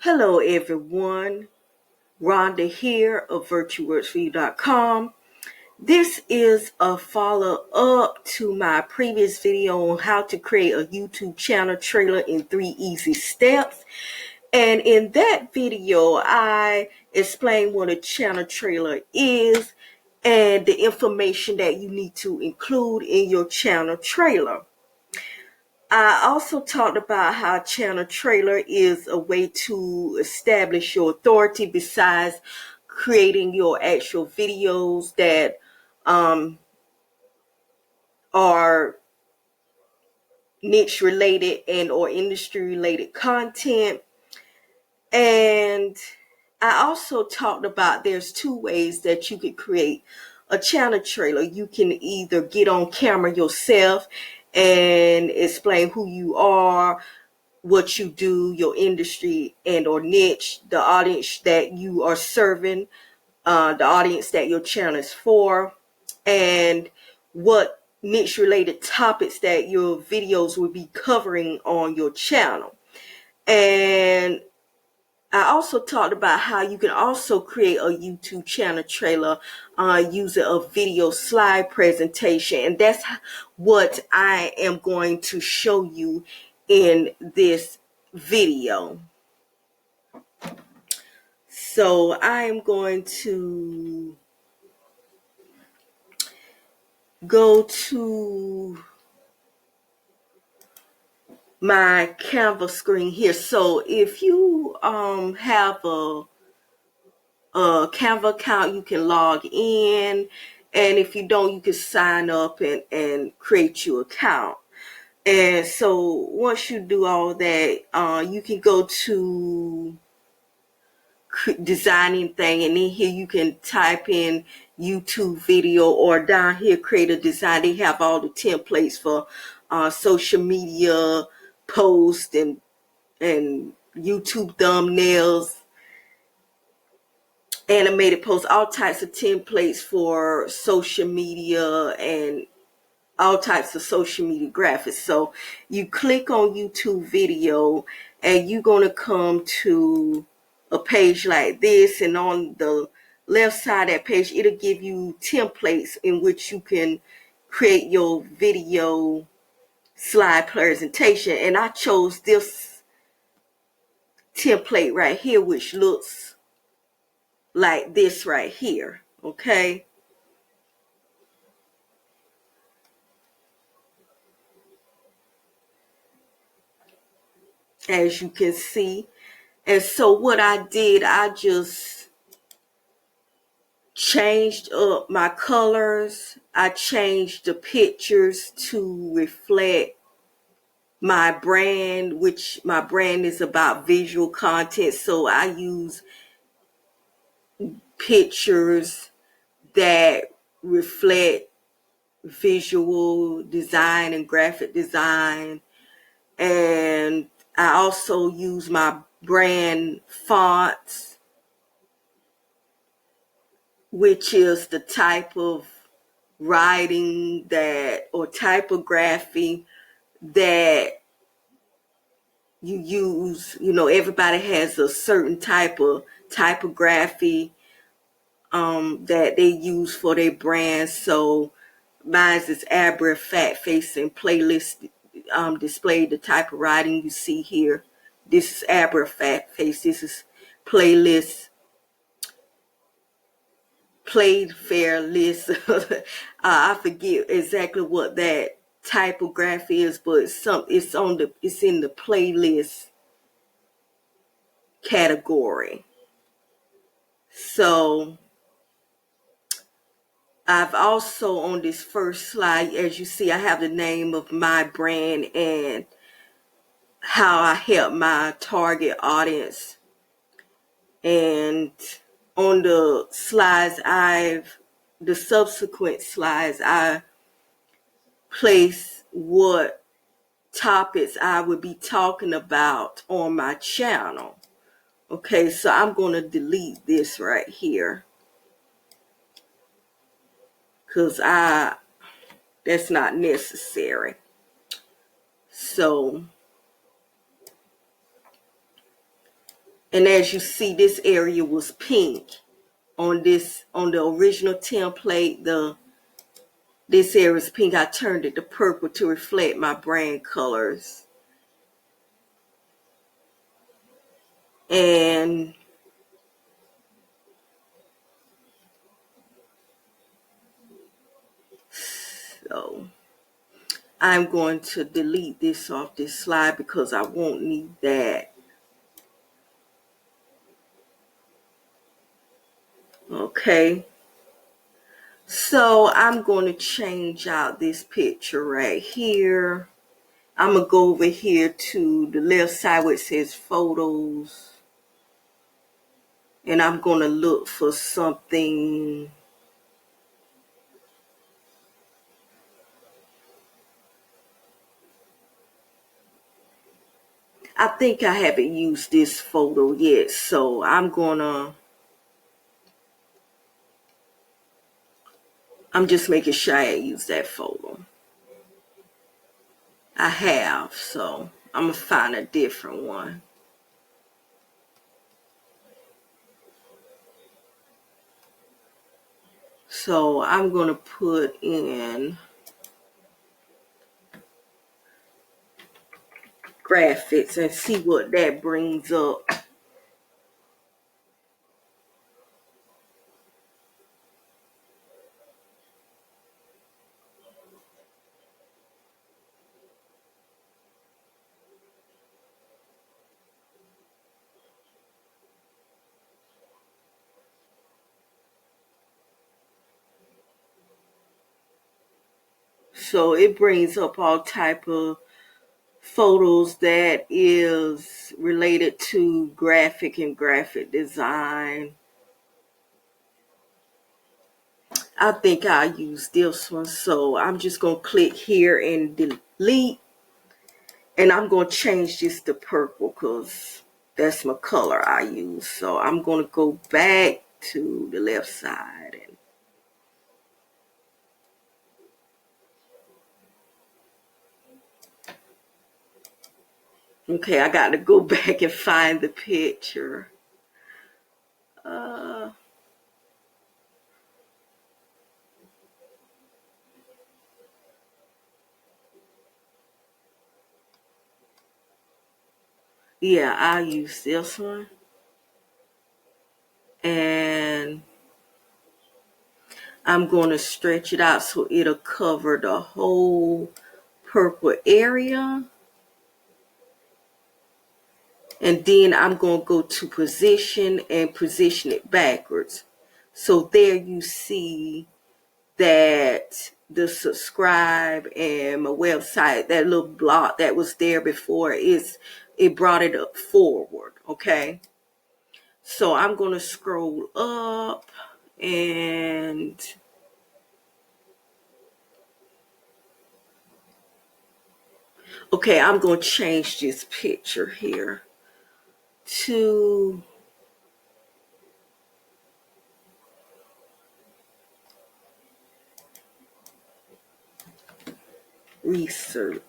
Hello everyone, Rhonda here of virtueworksforyou.com. This is a follow-up to my previous video on how to create a YouTube channel trailer in 3 easy steps. And in that video, I explained what a channel trailer is and the information that you need to include in your channel trailer. I also talked about how channel trailer is a way to establish your authority besides creating your actual videos that are niche related and or industry related content. And I also talked about there's 2 ways that you could create a channel trailer. You can either get on camera yourself and explain who you are, what you do, your industry and or niche, the audience that you are serving, the audience that your channel is for, and what niche related topics that your videos will be covering on your channel. And I also talked about how you can also create a YouTube channel trailer using a video slide presentation. And that's what I am going to show you in this video. So I am going to go to my Canva screen here. So if you have a Canva account, you can log in, and if you don't, you can sign up and create your account. And so once you do all that, you can go to designing thing, and then here you can type in YouTube video, or down here create a design. They have all the templates for social media posts and YouTube thumbnails, animated posts, all types of templates for social media and all types of social media graphics. So you click on YouTube video and you're going to come to a page like this, and on the left side of that page it'll give you templates in which you can create your video slide presentation. And I chose this template right here, which looks like this right here. Okay, as you can see. And so what I did, I just changed up my colors. I changed the pictures to reflect my brand, which my brand is about visual content. So I use pictures that reflect visual design and graphic design. And I also use my brand fonts, which is the type of writing that or typography that you use. You know, everybody has a certain type of typography that they use for their brand. So mine is Abra Fat Facing Playlist displayed the type of writing you see here. This is Abra Fat Face. This is Playlist Played Fair List. I forget exactly what that typography is, but it's in the playlist category. So I've also, on this first slide, as you see, I have the name of my brand and how I help my target audience. And on the slides, the subsequent slides, I place what topics I would be talking about on my channel. Okay, so I'm going to delete this right here, because that's not necessary. So, And as you see, this area was pink on the original template. This area is pink. I turned it to purple to reflect my brand colors. And so I'm going to delete this off this slide because I won't need that. Okay. So I'm going to change out this picture right here. I'm going to go over here to the left side where it says photos. And I'm going to look for something. I think I haven't used this photo yet, so I'm just making sure I use that photo. I have, so I'm going to find a different one. So I'm going to put in graphics and see what that brings up. So it brings up all type of photos that is related to graphic and graphic design. I think I'll use this one. So I'm just going to click here and delete. And I'm going to change this to purple because that's my color I use. So I'm going to go back to the left side. Okay, I got to go back and find the picture. Yeah, I'll use this one. And I'm going to stretch it out so it'll cover the whole purple area. And then I'm going to go to position and position it backwards. So there you see that the subscribe and my website, that little block that was there before, it brought it up forward. Okay. So I'm going to scroll up and okay, I'm going to change this picture here to research.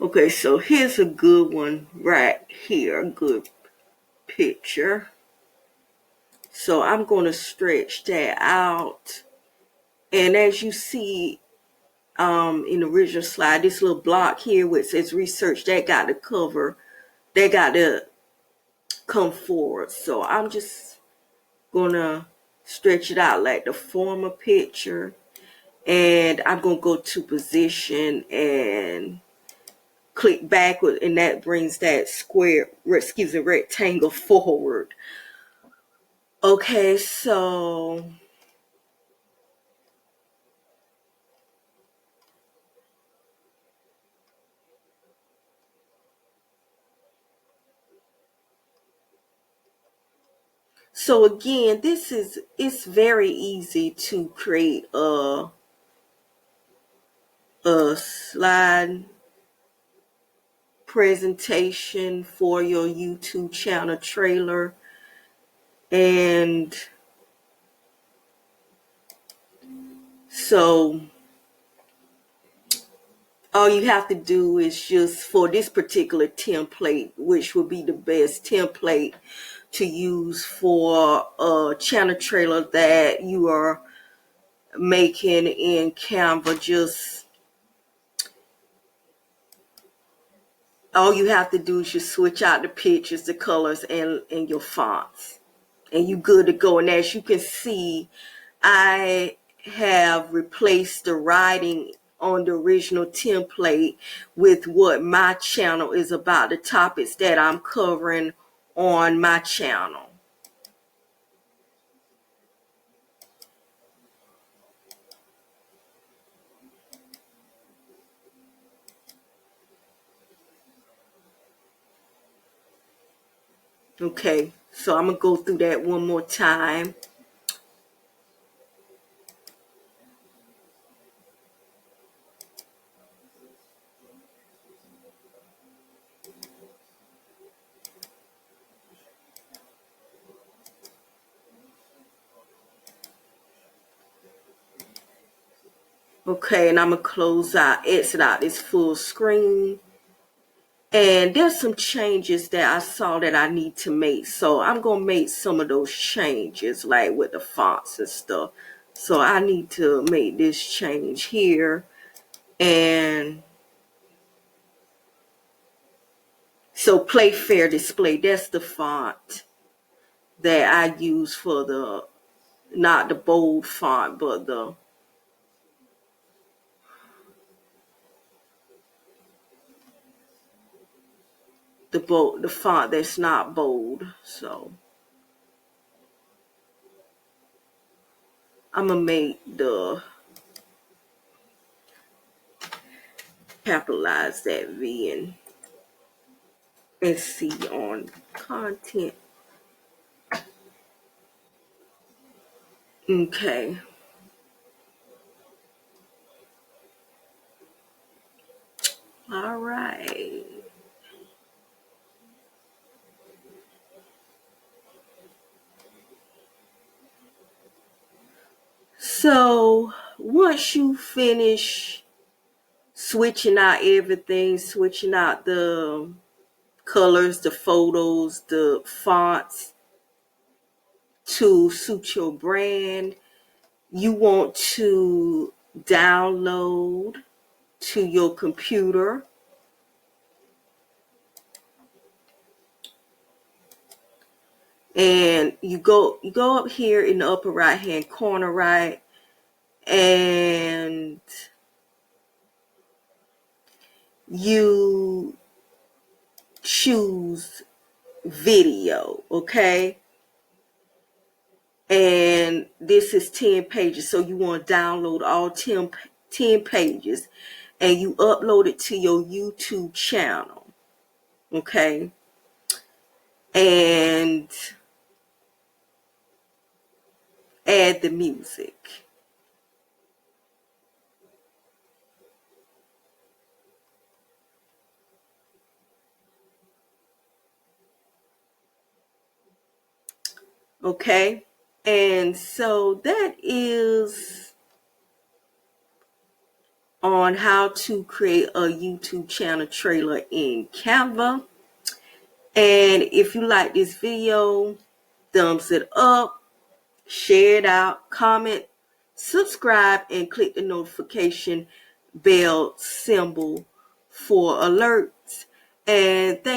Okay, so here's a good one right here, a good picture. So I'm going to stretch that out. And as you see in the original slide, this little block here where it says research, that got to come forward. So I'm just going to stretch it out like the former picture. And I'm going to go to position and click backward, and that brings that rectangle forward. Okay, so again, it's very easy to create a slide presentation for your YouTube channel trailer. And So all you have to do is just, for this particular template, which will be the best template to use for a channel trailer that you are making in Canva, just all you have to do is just switch out the pictures, the colors, and your fonts, and you good to go. And as you can see, I have replaced the writing on the original template with what my channel is about, the topics that I'm covering on my channel. Okay, so I'm gonna go through that one more time. Okay, and I'm gonna exit out this full screen. And there's some changes that I saw that I need to make. So I'm gonna make some of those changes, like with the fonts and stuff. So I need to make this change here. And so Play Fair Display, that's the font that I use for the, not the bold font, but the font that's not bold. So I'm gonna make the, capitalize that V and C on content. Okay. All right. So once you finish switching out everything, switching out the colors, the photos, the fonts to suit your brand, you want to download to your computer. And you go up here in the upper right hand corner, right? And you choose video, okay? And this is 10 pages, so you want to download all 10 pages, and you upload it to your YouTube channel, okay? And add the music. Okay, and so that is on how to create a YouTube channel trailer in Canva. And if you like this video, thumbs it up, share it out, comment, subscribe, and click the notification bell symbol for alerts. And thank